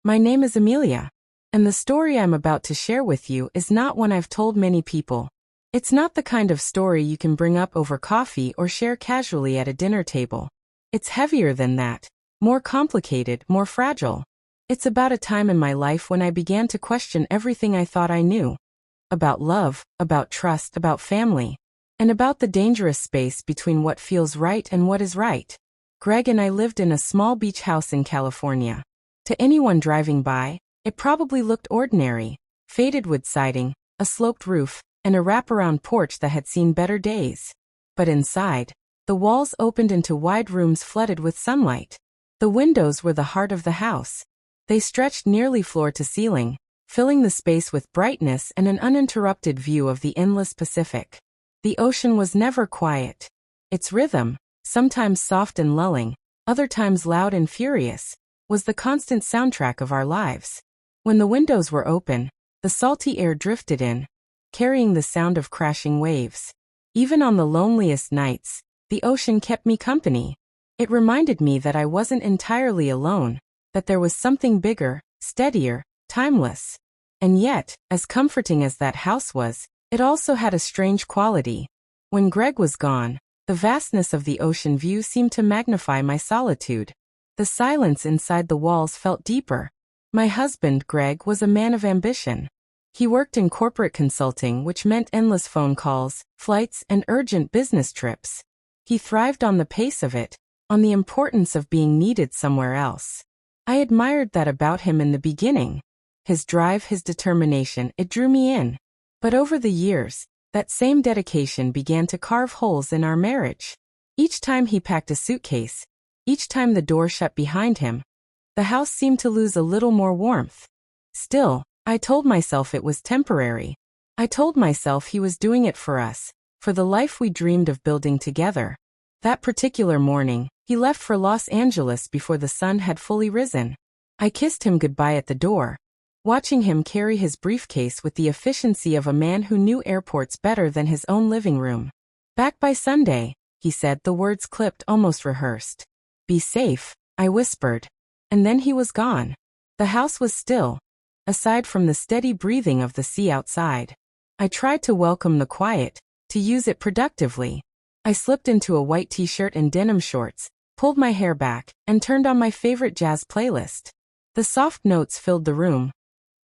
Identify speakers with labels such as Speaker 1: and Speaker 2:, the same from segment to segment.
Speaker 1: My name is Amelia, and the story I'm about to share with you is not one I've told many people. It's not the kind of story you can bring up over coffee or share casually at a dinner table. It's heavier than that, more complicated, more fragile. It's about a time in my life when I began to question everything I thought I knew. About love, about trust, about family, and about the dangerous space between what feels right and what is right. Greg and I lived in a small beach house in California. To anyone driving by, it probably looked ordinary: faded wood siding, a sloped roof, and a wraparound porch that had seen better days. But inside, the walls opened into wide rooms flooded with sunlight. The windows were the heart of the house. They stretched nearly floor to ceiling, filling the space with brightness and an uninterrupted view of the endless Pacific. The ocean was never quiet. Its rhythm, sometimes soft and lulling, other times loud and furious, was the constant soundtrack of our lives. When the windows were open, the salty air drifted in, carrying the sound of crashing waves. Even on the loneliest nights, the ocean kept me company. It reminded me that I wasn't entirely alone, that there was something bigger, steadier, timeless. And yet, as comforting as that house was, it also had a strange quality. When Greg was gone, the vastness of the ocean view seemed to magnify my solitude. The silence inside the walls felt deeper. My husband, Greg, was a man of ambition. He worked in corporate consulting, which meant endless phone calls, flights, and urgent business trips. He thrived on the pace of it, on the importance of being needed somewhere else. I admired that about him in the beginning. His drive, his determination, it drew me in. But over the years, that same dedication began to carve holes in our marriage. Each time he packed a suitcase, each time the door shut behind him, the house seemed to lose a little more warmth. Still, I told myself it was temporary. I told myself he was doing it for us, for the life we dreamed of building together. That particular morning, he left for Los Angeles before the sun had fully risen. I kissed him goodbye at the door, watching him carry his briefcase with the efficiency of a man who knew airports better than his own living room. "Back by Sunday," he said, the words clipped, almost rehearsed. "Be safe," I whispered. And then he was gone. The house was still, aside from the steady breathing of the sea outside. I tried to welcome the quiet, to use it productively. I slipped into a white t-shirt and denim shorts, pulled my hair back, and turned on my favorite jazz playlist. The soft notes filled the room,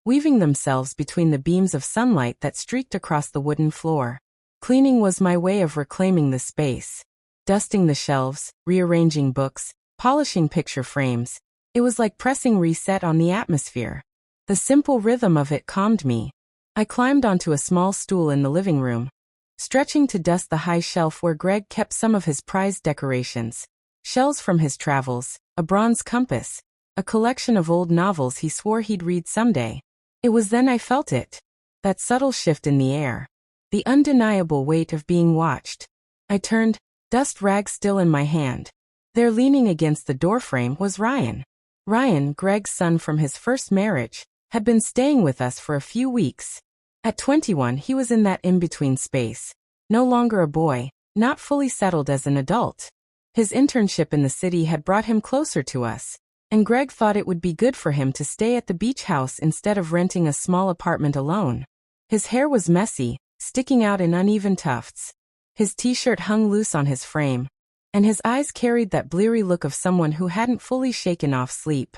Speaker 1: weaving themselves between the beams of sunlight that streaked across the wooden floor. Cleaning was my way of reclaiming the space. Dusting the shelves, rearranging books, polishing picture frames. It was like pressing reset on the atmosphere. The simple rhythm of it calmed me. I climbed onto a small stool in the living room, stretching to dust the high shelf where Greg kept some of his prized decorations. Shells from his travels, a bronze compass, a collection of old novels he swore he'd read someday. It was then I felt it. That subtle shift in the air. The undeniable weight of being watched. I turned, dust rag still in my hand. There, leaning against the doorframe, was Ryan. Ryan, Greg's son from his first marriage, had been staying with us for a few weeks. At 21, he was in that in-between space. No longer a boy, not fully settled as an adult. His internship in the city had brought him closer to us, and Greg thought it would be good for him to stay at the beach house instead of renting a small apartment alone. His hair was messy, sticking out in uneven tufts. His t-shirt hung loose on his frame, and his eyes carried that bleary look of someone who hadn't fully shaken off sleep.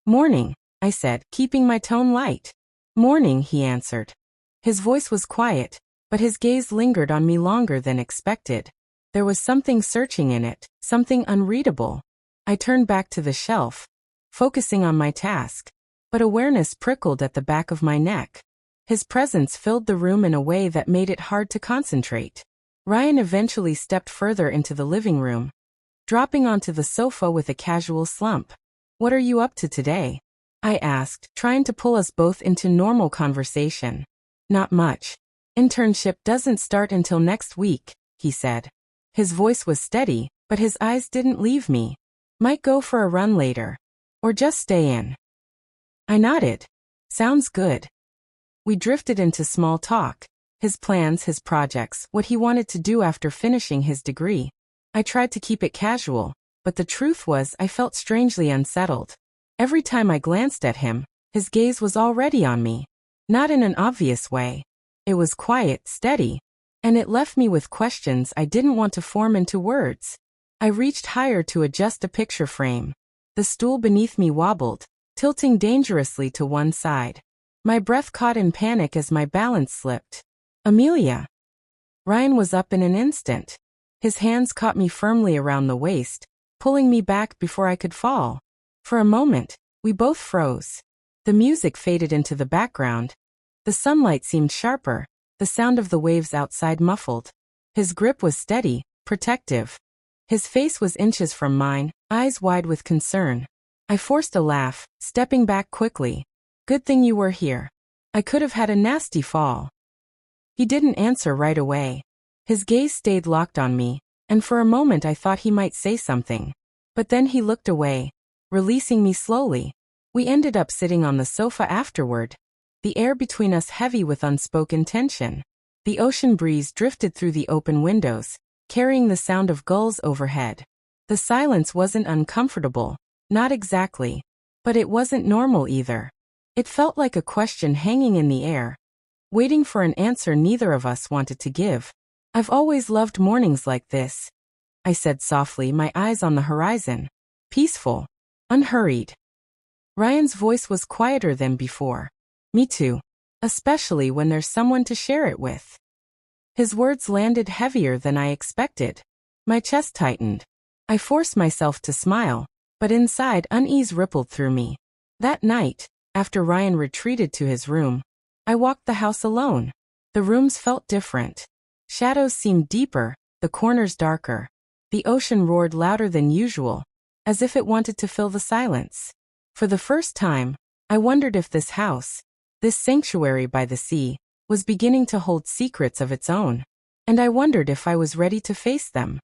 Speaker 1: "Morning," I said, keeping my tone light. "Morning," he answered. His voice was quiet, but his gaze lingered on me longer than expected. There was something searching in it, something unreadable. I turned back to the shelf, focusing on my task, but awareness prickled at the back of my neck. His presence filled the room in a way that made it hard to concentrate. Ryan eventually stepped further into the living room, dropping onto the sofa with a casual slump. "What are you up to today?" I asked, trying to pull us both into normal conversation. "Not much. Internship doesn't start until next week," he said. His voice was steady, but his eyes didn't leave me. "Might go for a run later. Or just stay in." I nodded. "Sounds good." We drifted into small talk. His plans, his projects, what he wanted to do after finishing his degree. I tried to keep it casual, but the truth was I felt strangely unsettled. Every time I glanced at him, his gaze was already on me. Not in an obvious way. It was quiet, steady, and it left me with questions I didn't want to form into words. I reached higher to adjust a picture frame. The stool beneath me wobbled, tilting dangerously to one side. My breath caught in panic as my balance slipped. Amelia! Ryan was up in an instant. His hands caught me firmly around the waist, pulling me back before I could fall. For a moment, we both froze. The music faded into the background. The sunlight seemed sharper, the sound of the waves outside muffled. His grip was steady, protective. His face was inches from mine, eyes wide with concern. I forced a laugh, stepping back quickly. Good thing you were here. I could have had a nasty fall. He didn't answer right away. His gaze stayed locked on me, and for a moment I thought he might say something. But then he looked away, releasing me slowly. We ended up sitting on the sofa afterward, the air between us heavy with unspoken tension. The ocean breeze drifted through the open windows, carrying the sound of gulls overhead. The silence wasn't uncomfortable, not exactly, but it wasn't normal either. It felt like a question hanging in the air, waiting for an answer neither of us wanted to give. I've always loved mornings like this, I said softly, my eyes on the horizon. Peaceful, unhurried. Ryan's voice was quieter than before. Me too, especially when there's someone to share it with. His words landed heavier than I expected. My chest tightened. I forced myself to smile, but inside unease rippled through me. That night, after Ryan retreated to his room, I walked the house alone. The rooms felt different. Shadows seemed deeper, the corners darker. The ocean roared louder than usual, as if it wanted to fill the silence. For the first time, I wondered if this house, this sanctuary by the sea, was beginning to hold secrets of its own. And I wondered if I was ready to face them.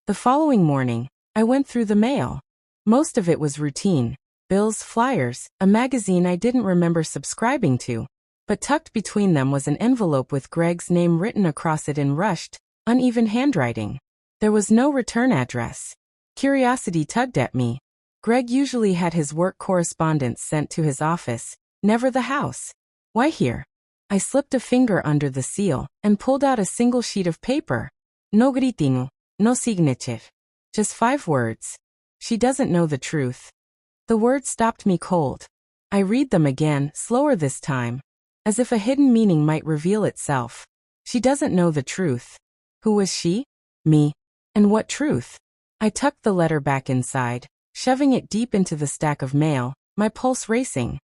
Speaker 1: The following morning, I went through the mail. Most of it was routine. Bills, flyers, a magazine I didn't remember subscribing to. But tucked between them was an envelope with Greg's name written across it in rushed, uneven handwriting. There was no return address. Curiosity tugged at me. Greg usually had his work correspondence sent to his office, never the house. Why here? I slipped a finger under the seal and pulled out a single sheet of paper. No gritinho, no signature. Just 5 words. She doesn't know the truth. The words stopped me cold. I read them again, slower this time, as if a hidden meaning might reveal itself. She doesn't know the truth. Who was she? Me. And what truth? I tucked the letter back inside, shoving it deep into the stack of mail, my pulse racing.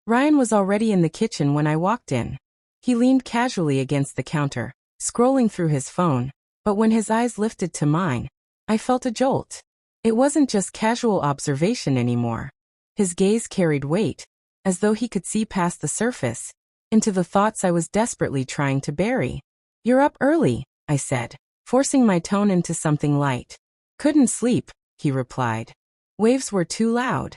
Speaker 1: Ryan was already in the kitchen when I walked in. He leaned casually against the counter, scrolling through his phone, but when his eyes lifted to mine, I felt a jolt. It wasn't just casual observation anymore. His gaze carried weight, as though he could see past the surface, into the thoughts I was desperately trying to bury. You're up early, I said, forcing my tone into something light. Couldn't sleep, he replied. Waves were too loud.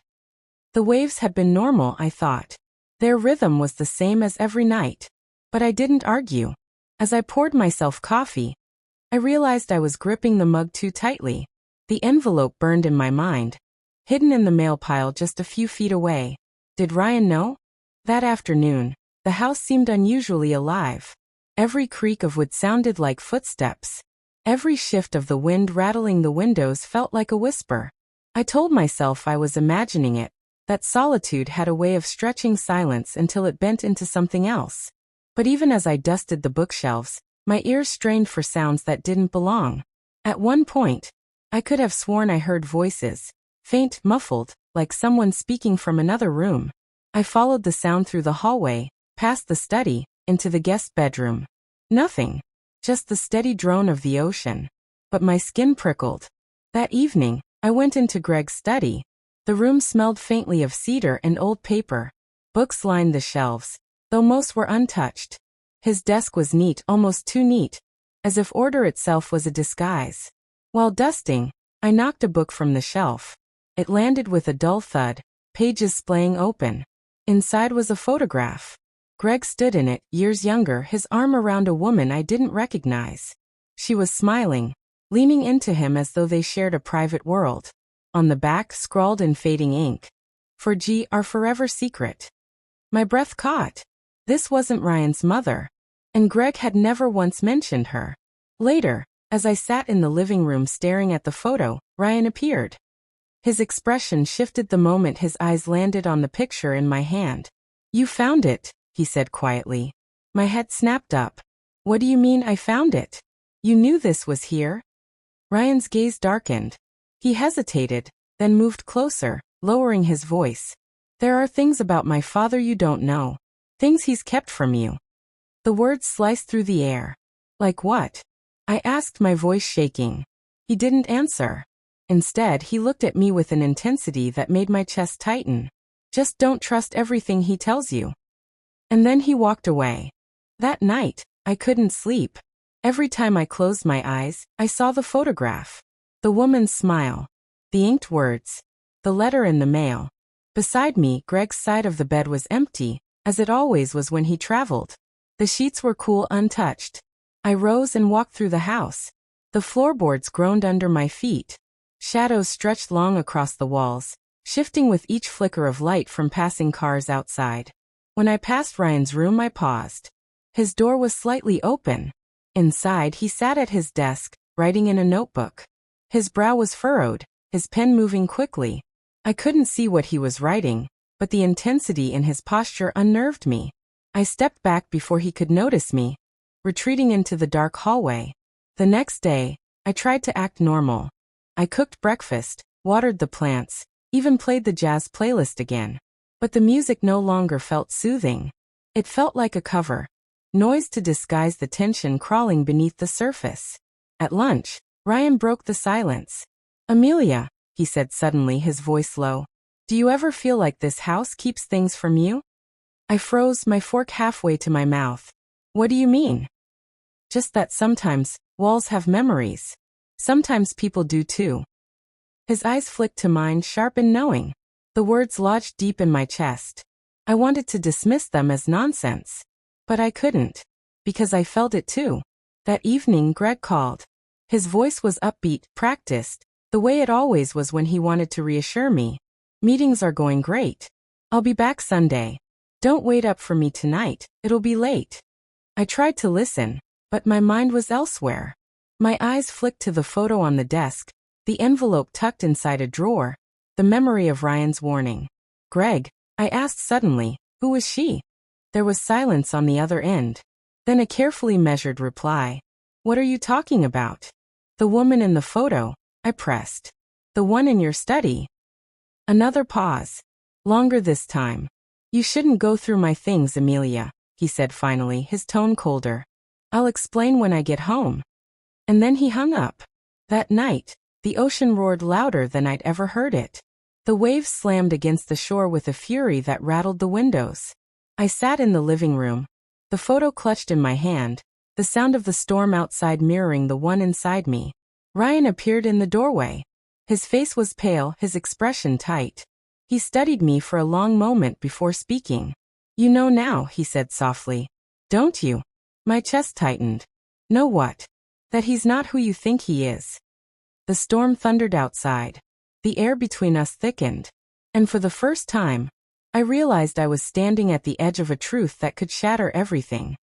Speaker 1: The waves had been normal, I thought. Their rhythm was the same as every night. But I didn't argue. As I poured myself coffee, I realized I was gripping the mug too tightly. The envelope burned in my mind, hidden in the mail pile just a few feet away. Did Ryan know? That afternoon, the house seemed unusually alive. Every creak of wood sounded like footsteps. Every shift of the wind rattling the windows felt like a whisper. I told myself I was imagining it, that solitude had a way of stretching silence until it bent into something else. But even as I dusted the bookshelves, my ears strained for sounds that didn't belong. At one point, I could have sworn I heard voices, faint, muffled, like someone speaking from another room. I followed the sound through the hallway, past the study, into the guest bedroom. Nothing. Just the steady drone of the ocean. But my skin prickled. That evening, I went into Greg's study. The room smelled faintly of cedar and old paper. Books lined the shelves, though most were untouched. His desk was neat, almost too neat, as if order itself was a disguise. While dusting, I knocked a book from the shelf. It landed with a dull thud, pages splaying open. Inside was a photograph. Greg stood in it, years younger, his arm around a woman I didn't recognize. She was smiling, leaning into him as though they shared a private world. On the back, scrawled in fading ink, For G, our forever secret. My breath caught. This wasn't Ryan's mother. And Greg had never once mentioned her. Later, as I sat in the living room staring at the photo, Ryan appeared. His expression shifted the moment his eyes landed on the picture in my hand. You found it, he said quietly. My head snapped up. What do you mean I found it? You knew this was here? Ryan's gaze darkened. He hesitated, then moved closer, lowering his voice. There are things about my father you don't know. Things he's kept from you. The words sliced through the air. Like what? I asked, my voice shaking. He didn't answer. Instead, he looked at me with an intensity that made my chest tighten. Just don't trust everything he tells you. And then he walked away. That night, I couldn't sleep. Every time I closed my eyes, I saw the photograph. The woman's smile. The inked words. The letter in the mail. Beside me, Greg's side of the bed was empty, as it always was when he traveled. The sheets were cool, untouched. I rose and walked through the house. The floorboards groaned under my feet. Shadows stretched long across the walls, shifting with each flicker of light from passing cars outside. When I passed Ryan's room, I paused. His door was slightly open. Inside, he sat at his desk, writing in a notebook. His brow was furrowed, his pen moving quickly. I couldn't see what he was writing, but the intensity in his posture unnerved me. I stepped back before he could notice me, retreating into the dark hallway. The next day, I tried to act normal. I cooked breakfast, watered the plants, even played the jazz playlist again. But the music no longer felt soothing. It felt like a cover. Noise to disguise the tension crawling beneath the surface. At lunch, Ryan broke the silence. Amelia, he said suddenly, his voice low. Do you ever feel like this house keeps things from you? I froze, my fork halfway to my mouth. What do you mean? Just that sometimes, walls have memories. Sometimes people do too. His eyes flicked to mine, sharp and knowing. The words lodged deep in my chest. I wanted to dismiss them as nonsense. But I couldn't. Because I felt it too. That evening, Greg called. His voice was upbeat, practiced, the way it always was when he wanted to reassure me. Meetings are going great. I'll be back Sunday. Don't wait up for me tonight, it'll be late. I tried to listen, but my mind was elsewhere. My eyes flicked to the photo on the desk, the envelope tucked inside a drawer, the memory of Ryan's warning. Greg, I asked suddenly, who was she? There was silence on the other end. Then a carefully measured reply. What are you talking about? The woman in the photo, I pressed. The one in your study. Another pause. Longer this time. You shouldn't go through my things, Amelia, he said finally, his tone colder. I'll explain when I get home. And then he hung up. That night, the ocean roared louder than I'd ever heard it. The waves slammed against the shore with a fury that rattled the windows. I sat in the living room, the photo clutched in my hand, the sound of the storm outside mirroring the one inside me. Ryan appeared in the doorway. His face was pale, his expression tight. He studied me for a long moment before speaking. You know now, he said softly. Don't you? My chest tightened. Know what? That he's not who you think he is. The storm thundered outside. The air between us thickened. And for the first time, I realized I was standing at the edge of a truth that could shatter everything.